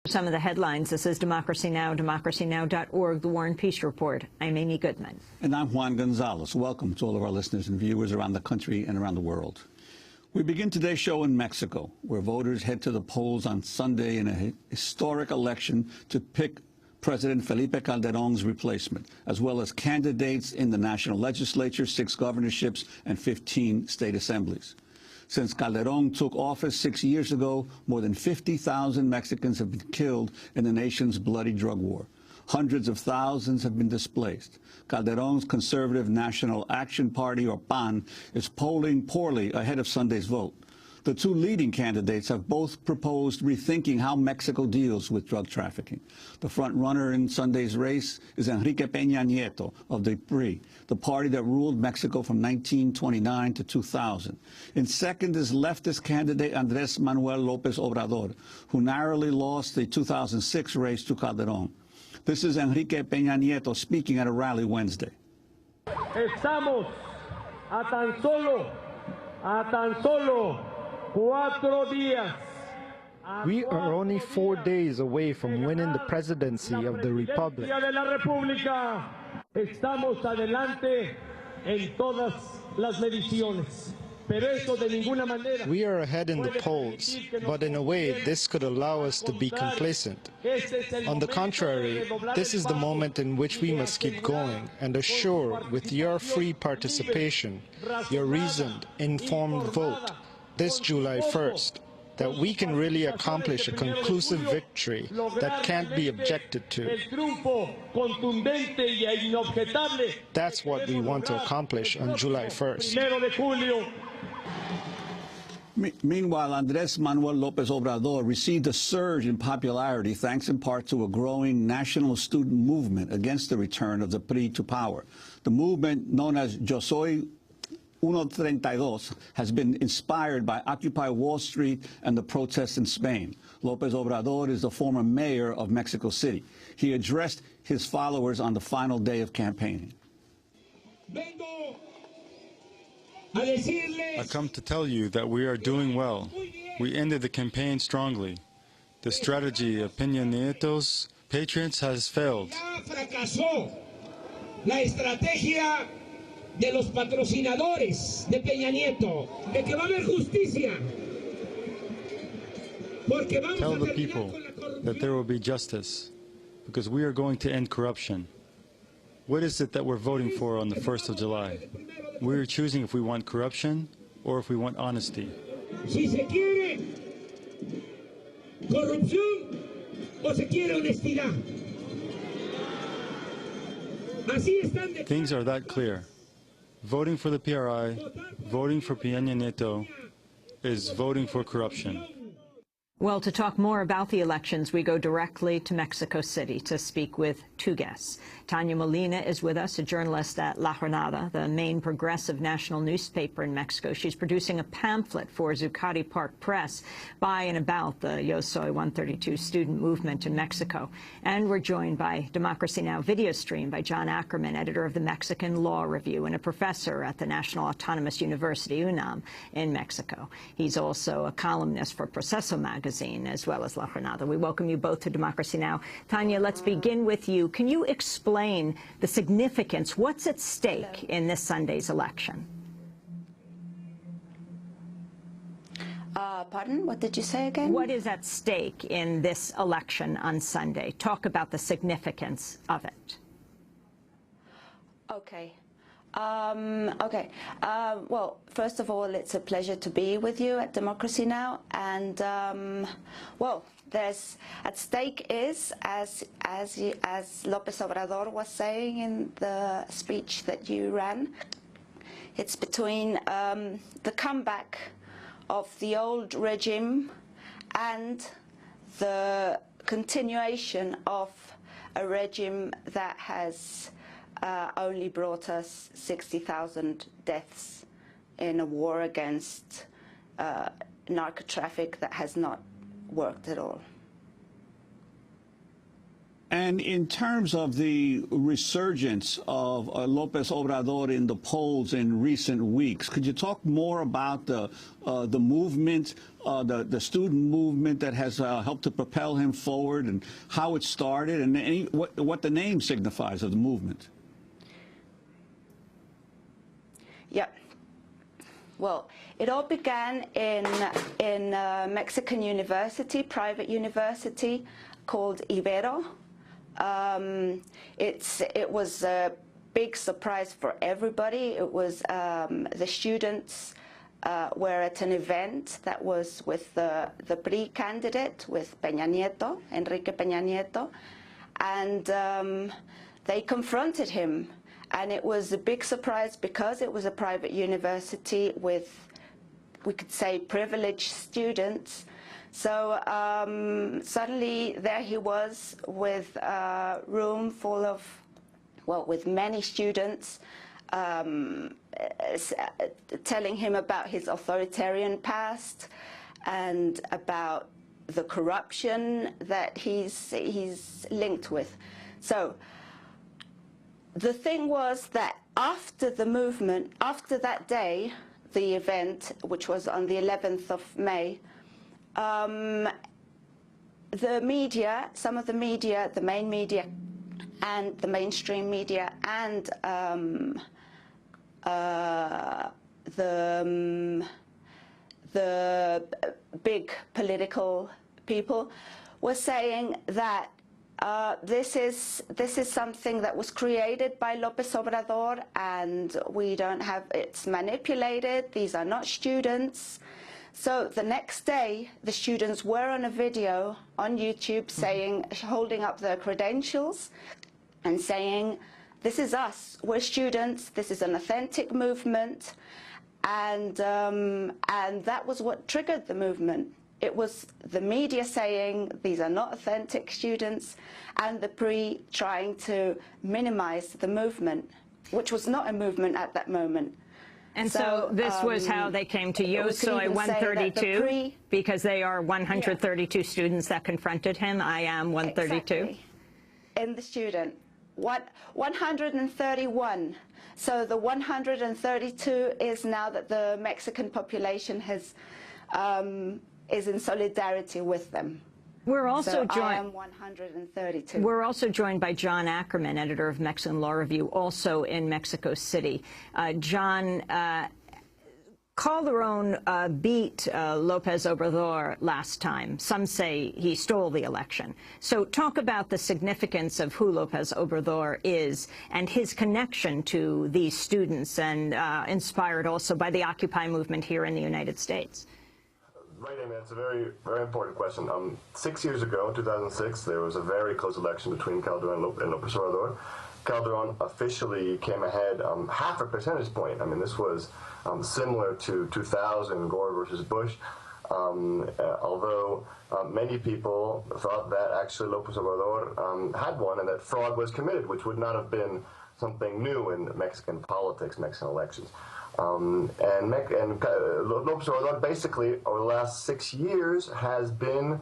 Some of the headlines. This is Democracy Now!, democracynow.org, The War and Peace Report. I'm Amy Goodman. And I'm Juan Gonzalez. Welcome to all of our listeners and viewers around the country and around the world. We begin today's show in Mexico, where voters head to the polls on Sunday in a historic election to pick President Felipe Calderón's replacement, as well as candidates in the national legislature, 6 governorships, and 15 state assemblies. Since Calderón took office 6 years ago, more than 50,000 Mexicans have been killed in the nation's bloody drug war. Hundreds of thousands have been displaced. Calderón's Conservative National Action Party, or PAN, is polling poorly ahead of Sunday's vote. The 2 leading candidates have both proposed rethinking how Mexico deals with drug trafficking. The front-runner in Sunday's race is Enrique Peña Nieto of the PRI, the party that ruled Mexico from 1929 to 2000. In second is leftist candidate Andrés Manuel López Obrador, who narrowly lost the 2006 race to Calderón. This is Enrique Peña Nieto speaking at a rally Wednesday. Estamos a tan solo 4 días. We are only 4 days away from winning the presidency of the Republic. Estamos adelante en todas las mediciones. We are ahead in the polls, but in a way, this could allow us to be complacent. On the contrary, this is the moment in which we must keep going and assure, with your free participation, your reasoned, informed vote, this July 1st, that we can really accomplish a conclusive victory that can't be objected to. That's what we want to accomplish on July 1st. Meanwhile, Andrés Manuel López Obrador received a surge in popularity thanks in part to a growing national student movement against the return of the PRI to power. The movement, known as Yo Soy 132, has been inspired by Occupy Wall Street and the protests in Spain. López Obrador is the former mayor of Mexico City. He addressed his followers on the final day of campaigning. I come to tell you that we are doing well. We ended the campaign strongly. The strategy of Peña Nieto's patriots has failed. La estrategia de los patrocinadores de Peña Nieto, de que va a haber justicia. Tell the people that there will be justice, because we are going to end corruption. What is it that we're voting for on the 1st of July? We're choosing if we want corruption or if we want honesty. Si se quiere corrupción o se quiere honestidad. Things are that clear. Voting for the PRI, voting for Peña Nieto, is voting for corruption. Well, to talk more about the elections, we go directly to Mexico City to speak with 2 guests. Tania Molina is with us, a journalist at La Jornada, the main progressive national newspaper in Mexico. She's producing a pamphlet for Zuccotti Park Press by and about the Yo Soy 132 student movement in Mexico. And we're joined by Democracy Now! Video stream by John Ackerman, editor of the Mexican Law Review and a professor at the National Autonomous University, UNAM, in Mexico. He's also a columnist for Proceso magazine, as well as La Jornada. We welcome you both to Democracy Now! Tania, let's begin with you. Can you explain the significance, what's at stake in this Sunday's election? Pardon? What did you say again? What is at stake in this election on Sunday? Talk about the significance of it. Okay. Well, first of all, it's a pleasure to be with you at Democracy Now! And, well, there's at stake is, as López Obrador was saying in the speech that you ran, it's between the comeback of the old regime and the continuation of a regime that has only brought us 60,000 deaths in a war against narco-traffic that has not worked at all. And in terms of the resurgence of López Obrador in the polls in recent weeks, could you talk more about the movement, the student movement that has helped to propel him forward, and how it started, and what the name signifies of the movement? Yeah. Well, it all began in Mexican university, private university called Ibero. It was a big surprise for everybody. It was the students were at an event that was with the PRI candidate, with Peña Nieto, Enrique Peña Nieto, and they confronted him. And it was a big surprise because it was a private university with, we could say, privileged students. So suddenly there he was with a room full of, well, with many students telling him about his authoritarian past and about the corruption that he's linked with. So the thing was that after the movement, after that day, the event, which was on the 11th of May, the media, some of the media, the main media and the mainstream media and the big political people were saying that this is something that was created by López Obrador, and we don't have, it's manipulated, these are not students. So the next day, the students were on a video on YouTube saying, holding up their credentials and saying, this is us, we're students, this is an authentic movement, and that was what triggered the movement. It was the media saying these are not authentic students, and the PRI trying to minimize the movement, which was not a movement at that moment. And so this was how they came to Yo Soy 132, because they are 132 students that confronted him. I am 132. Exactly. In the student. 131. So the 132 is now that the Mexican population has is in solidarity with them. We're also joined. I am 132. We're also joined by John Ackerman, editor of Mexican Law Review, also in Mexico City. John, Calderon beat López Obrador last time. Some say he stole the election. So talk about the significance of who López Obrador is and his connection to these students, and inspired also by the Occupy movement here in the United States. Right, Amy, that's a very, very important question. 6 years ago, in 2006, there was a very close election between Calderon and López Obrador. Calderon officially came ahead half a percentage point. I mean, this was similar to 2000, Gore versus Bush, although many people thought that actually López Obrador had won and that fraud was committed, which would not have been something new in Mexican politics, Mexican elections. And López Obrador basically over the last 6 years has been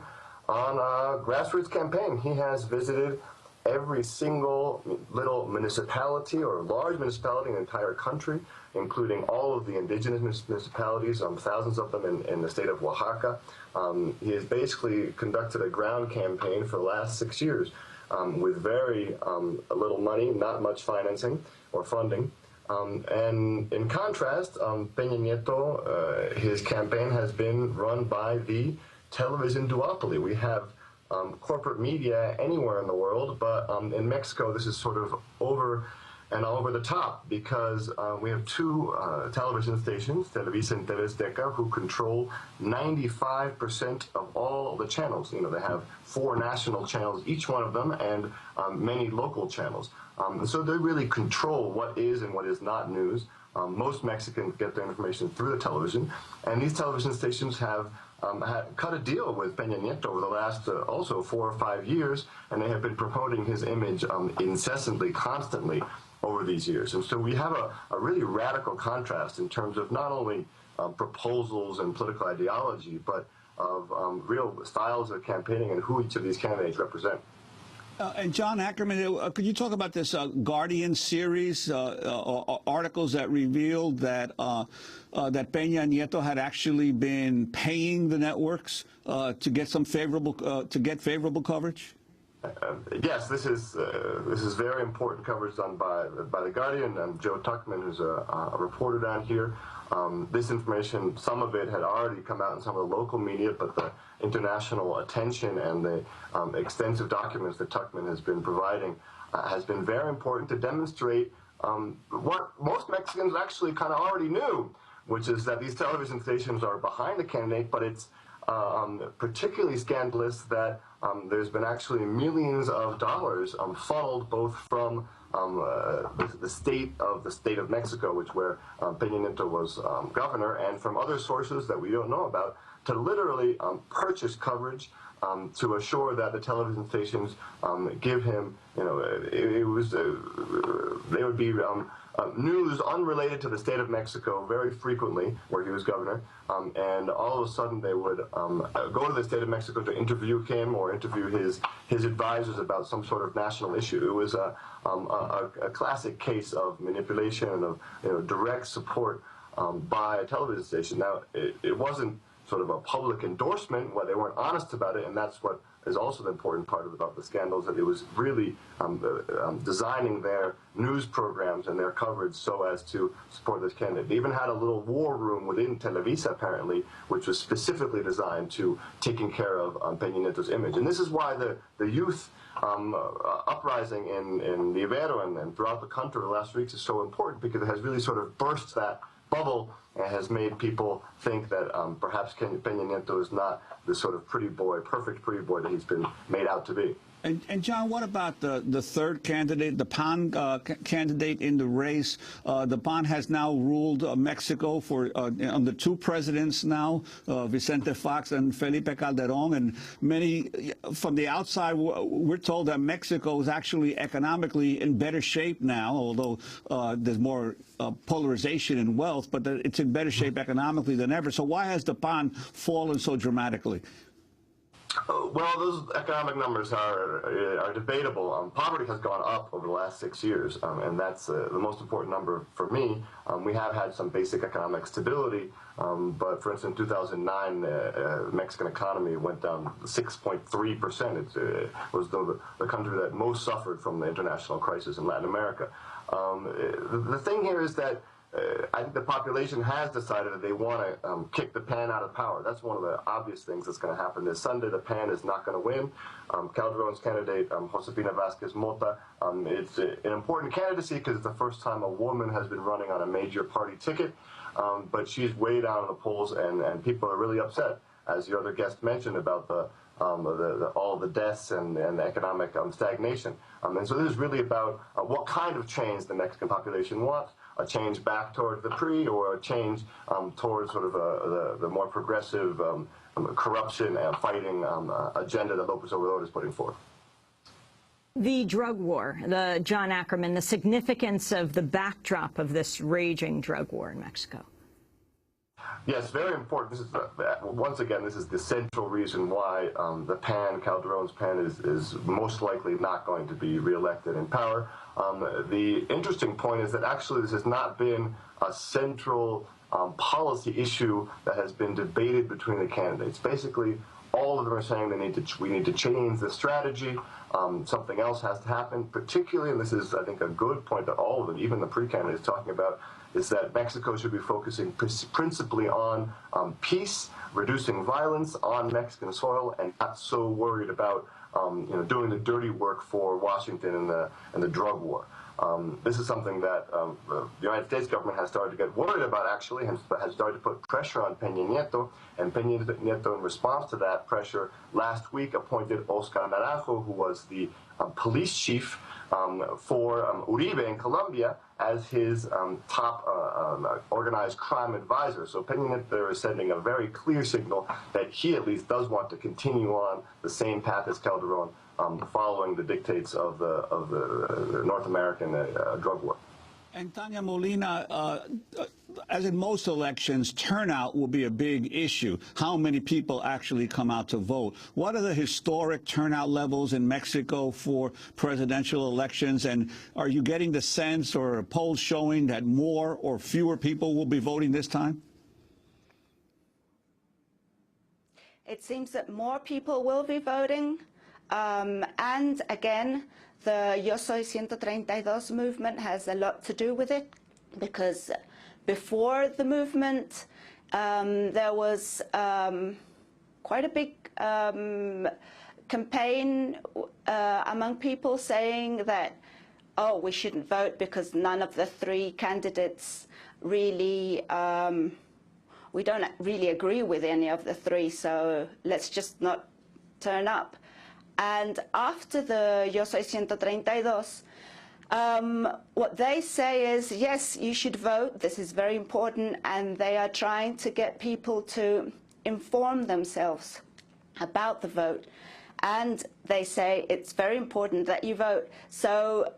on a grassroots campaign. He has visited every single little municipality or large municipality in the entire country, including all of the indigenous municipalities, thousands of them in the state of Oaxaca. He has basically conducted a ground campaign for the last 6 years with very little money, not much financing or funding. And in contrast, Peña Nieto, his campaign has been run by the television duopoly. We have corporate media anywhere in the world, but in Mexico this is sort of over the top, because we have two television stations, Televisa and TV Azteca, who control 95% of all the channels. You know, they have 4 national channels, each one of them, and many local channels. So they really control what is and what is not news. Most Mexicans get their information through the television, and these television stations have cut a deal with Peña Nieto over the last also 4 or 5 years, and they have been promoting his image incessantly, constantly over these years. And so we have a really radical contrast in terms of not only proposals and political ideology, but of real styles of campaigning and who each of these candidates represent. And John Ackerman, could you talk about this Guardian series, articles that revealed that that Peña Nieto had actually been paying the networks to get some favorable coverage? Yes, this is very important coverage done by the Guardian and Joe Tuckman, who's a reporter down here. This information, some of it had already come out in some of the local media, but the international attention and the extensive documents that Tuckman has been providing has been very important to demonstrate what most Mexicans actually kind of already knew, which is that these television stations are behind the candidate, but it's particularly scandalous that there's been actually millions of dollars funneled both from the state of Mexico, where Peña Nieto was governor, and from other sources that we don't know about, to literally purchase coverage to assure that the television stations give him, they would be news unrelated to the state of Mexico very frequently, where he was governor, and all of a sudden they would go to the state of Mexico to interview him or interview his advisors about some sort of national issue. It was a classic case of manipulation and of direct support by a television station. Now, it wasn't sort of a public endorsement where they weren't honest about it, and that's what is also the important part about the scandals, that it was really designing their news programs and their coverage so as to support this candidate. They even had a little war room within Televisa, apparently, which was specifically designed to taking care of Peña Nieto's image. And this is why the youth uprising in the Ibero and throughout the country the last weeks is so important, because it has really sort of burst that bubble and has made people think that perhaps Peña Nieto is not the sort of perfect pretty boy that he's been made out to be. And John, what about the third candidate, the PAN candidate in the race? The PAN has now ruled Mexico for under two presidents now, Vicente Fox and Felipe Calderón. And many from the outside, we're told that Mexico is actually economically in better shape now, although there's more polarization in wealth, but it's in better shape economically than ever. So why has the PAN fallen so dramatically? Well, those economic numbers are debatable. Poverty has gone up over the last 6 years, and that's the most important number for me. We have had some basic economic stability, but for instance, in 2009, the Mexican economy went down 6.3%. It was the country that most suffered from the international crisis in Latin America. The thing here is that I think the population has decided that they want to kick the PAN out of power. That's one of the obvious things that's going to happen this Sunday. The PAN is not going to win. Calderón's candidate, Josefina Vázquez Mota, it's an important candidacy because it's the first time a woman has been running on a major party ticket, but she's way down in the polls, and people are really upset, as the other guest mentioned, about all the deaths and the economic stagnation. And so this is really about what kind of change the Mexican population wants. A change back towards the PRI, or a change towards sort of the more progressive corruption and fighting agenda that López Obrador is putting forth. The drug war, the John Ackerman, the significance of the backdrop of this raging drug war in Mexico. Yes, very important. This is once again, this is the central reason why the PAN, Calderón's PAN, is most likely not going to be reelected in power. The interesting point is that actually this has not been a central policy issue that has been debated between the candidates. Basically, all of them are saying we need to change the strategy. Something else has to happen, particularly, and this is, I think, a good point that all of them, even the pre-candidates, talking about, is that Mexico should be focusing principally on peace, reducing violence on Mexican soil, and not so worried about doing the dirty work for Washington and the drug war. This is something that the United States government has started to get worried about, actually, and has started to put pressure on Peña Nieto. And Peña Nieto, in response to that pressure, last week appointed Oscar Naranjo, who was the police chief for Uribe in Colombia, as his top organized crime advisor. So Peña Nieto is sending a very clear signal that he at least does want to continue on the same path as Calderón, following the dictates of the North American drug war. And Tania Molina, as in most elections, turnout will be a big issue. How many people actually come out to vote? What are the historic turnout levels in Mexico for presidential elections? And are you getting the sense or polls showing that more or fewer people will be voting this time? It seems that more people will be voting. And again, the Yo Soy 132 movement has a lot to do with it, because before the movement, there was quite a big campaign among people saying that, oh, we shouldn't vote because none of the three candidates really, we don't really agree with any of the three, so let's just not turn up. And after the Yo Soy 132, what they say is, yes, you should vote, this is very important, and they are trying to get people to inform themselves about the vote. And they say it's very important that you vote. So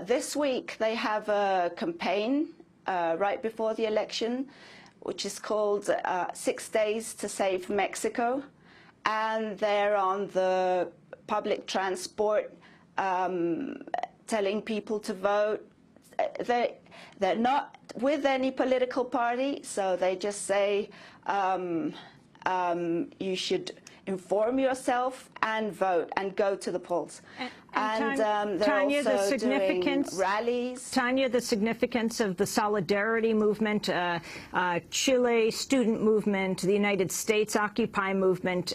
this week they have a campaign right before the election, which is called 6 Days to Save Mexico. And they're on the public transport telling people to vote. They're not with any political party, so they just say you should inform yourself and vote and go to the polls. And they're Tania, also doing rallies. Tania, the significance of the Solidarity movement, Chile student movement, the United States Occupy movement,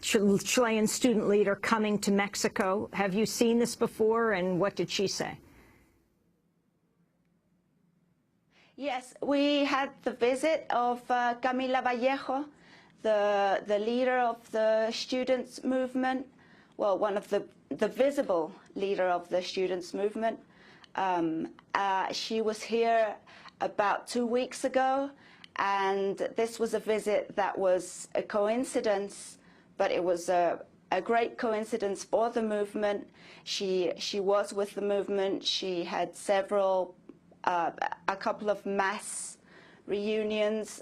Chilean student leader coming to Mexico. Have you seen this before, and what did she say? Yes, we had the visit of Camila Vallejo, the leader of the students' movement, well, one of the visible leader of the students' movement. She was here about 2 weeks ago, and this was a visit that was a coincidence, but it was a great coincidence for the movement. She was with the movement. She had a couple of mass reunions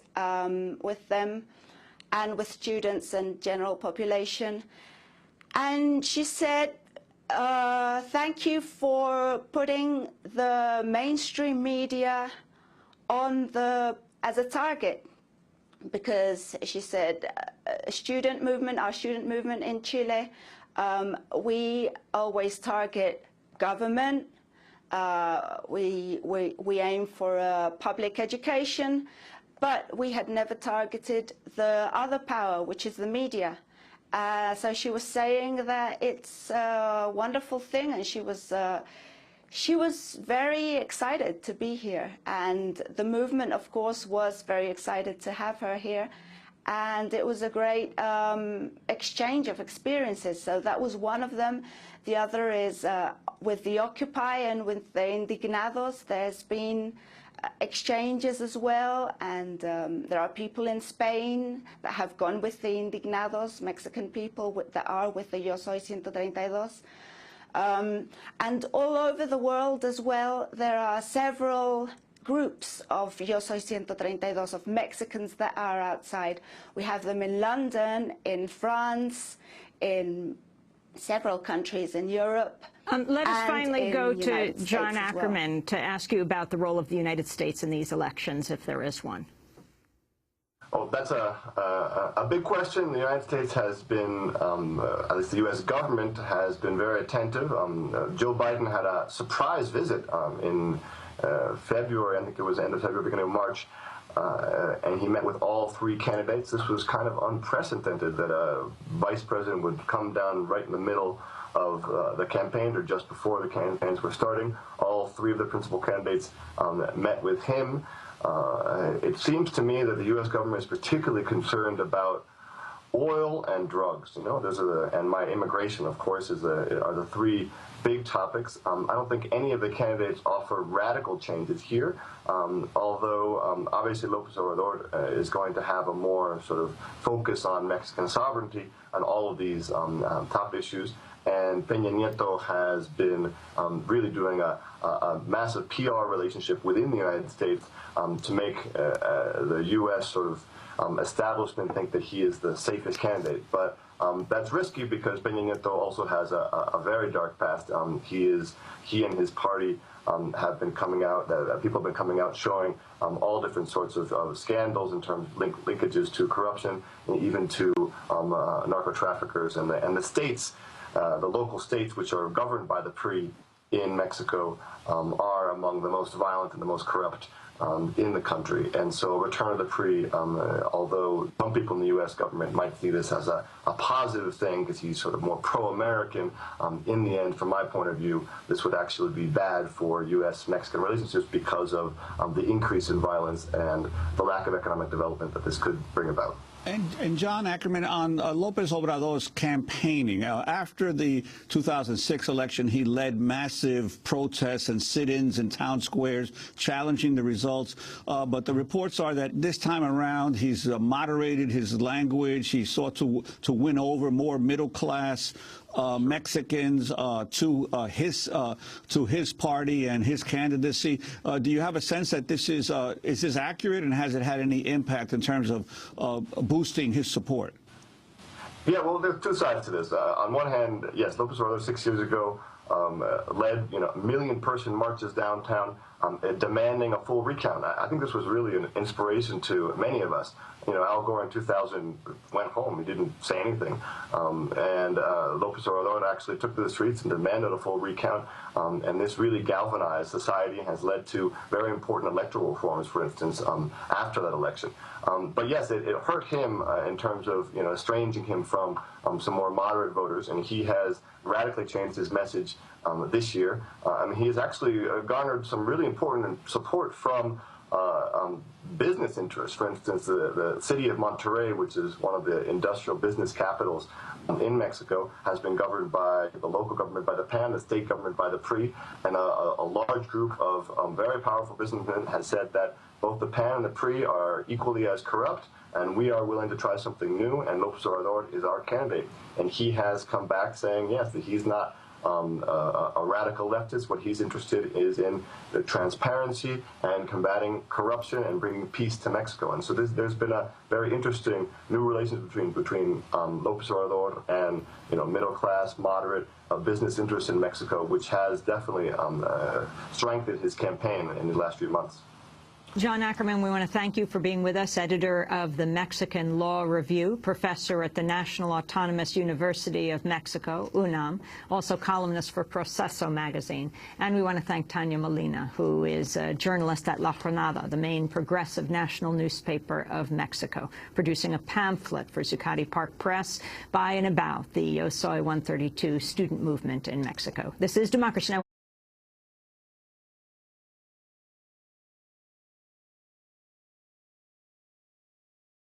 with them and with students and general population. And she said, thank you for putting the mainstream media on as a target, because she said, our student movement in Chile, we always target government. We aim for public education, but we had never targeted the other power, which is the media. So she was saying that it's a wonderful thing, and she was very excited to be here. And the movement, of course, was very excited to have her here. And it was a great exchange of experiences. So that was one of them. The other is with the Occupy and with the Indignados. There's been exchanges as well, and there are people in Spain that have gone with the Indignados, Mexican people that are with the Yo Soy 132. And all over the world as well, there are several groups of Yo Soy 132, of Mexicans that are outside. We have them in London, in France, in several countries in Europe. Let us finally go to John Ackerman to ask you about the role of the United States in these elections, if there is one. Oh, that's a big question. The United States has been, at least the U.S. government has been very attentive. Joe Biden had a surprise visit in February, I think it was end of February, beginning of March, and he met with all three candidates. This was kind of unprecedented that a vice president would come down right in the middle of the campaign, or just before the campaigns were starting. All three of the principal candidates met with him. It seems to me that the U.S. government is particularly concerned about oil and drugs. You know, those are and my immigration, of course, are the three big topics. I don't think any of the candidates offer radical changes here, although obviously López Obrador is going to have a more sort of focus on Mexican sovereignty on all of these top issues. And Peña Nieto has been really doing a massive PR relationship within the United States to make the U.S. sort of establishment think that he is the safest candidate. But that's risky because Peña Nieto also has a very dark past. He and his party have been coming out, people have been coming out showing all different sorts of scandals in terms of linkages to corruption, and even to narco traffickers. And the states, the local states which are governed by the PRI in Mexico are among the most violent and the most corrupt in the country. And so a return of the PRI, although some people in the U.S. government might see this as a positive thing because he's sort of more pro-American, in the end, from my point of view, this would actually be bad for U.S.-Mexican relationships because of the increase in violence and the lack of economic development that this could bring about. And John Ackerman, on López Obrador's campaigning, after the 2006 election, he led massive protests and sit-ins in town squares challenging the results. But the reports are that this time around, he's moderated his language. He sought to win over more middle-class Mexicans to his party and his candidacy. Do you have a sense that this is this accurate, and has it had any impact in terms of boosting his support? Yeah, well, there's two sides to this. On one hand, yes, López Obrador 6 years ago led million-person marches downtown demanding a full recount. I think this was really an inspiration to many of us. Al Gore in 2000 went home. He didn't say anything. And López Obrador actually took to the streets and demanded a full recount. And this really galvanized society and has led to very important electoral reforms, for instance, after that election. But yes, it hurt him in terms of estranging him from some more moderate voters, and he has radically changed his message this year. He has actually garnered some really important support from business interests. For instance, the city of Monterrey, which is one of the industrial business capitals in Mexico, has been governed by the local government by the PAN, the state government by the PRI, and a large group of very powerful businessmen has said that both the PAN and the PRI are equally as corrupt, and we are willing to try something new, and López Obrador is our candidate. And he has come back saying, yes, that he's not a radical leftist. What he's interested is in the transparency and combating corruption and bringing peace to Mexico. And so there's been a very interesting new relationship between López Obrador and middle class, moderate business interests in Mexico, which has definitely strengthened his campaign in the last few months. John Ackerman, we want to thank you for being with us, editor of the Mexican Law Review, professor at the National Autonomous University of Mexico, UNAM, also columnist for Proceso magazine. And we want to thank Tania Molina, who is a journalist at La Jornada, the main progressive national newspaper of Mexico, producing a pamphlet for Zuccotti Park Press by and about the Yo Soy 132 student movement in Mexico. This is Democracy Now!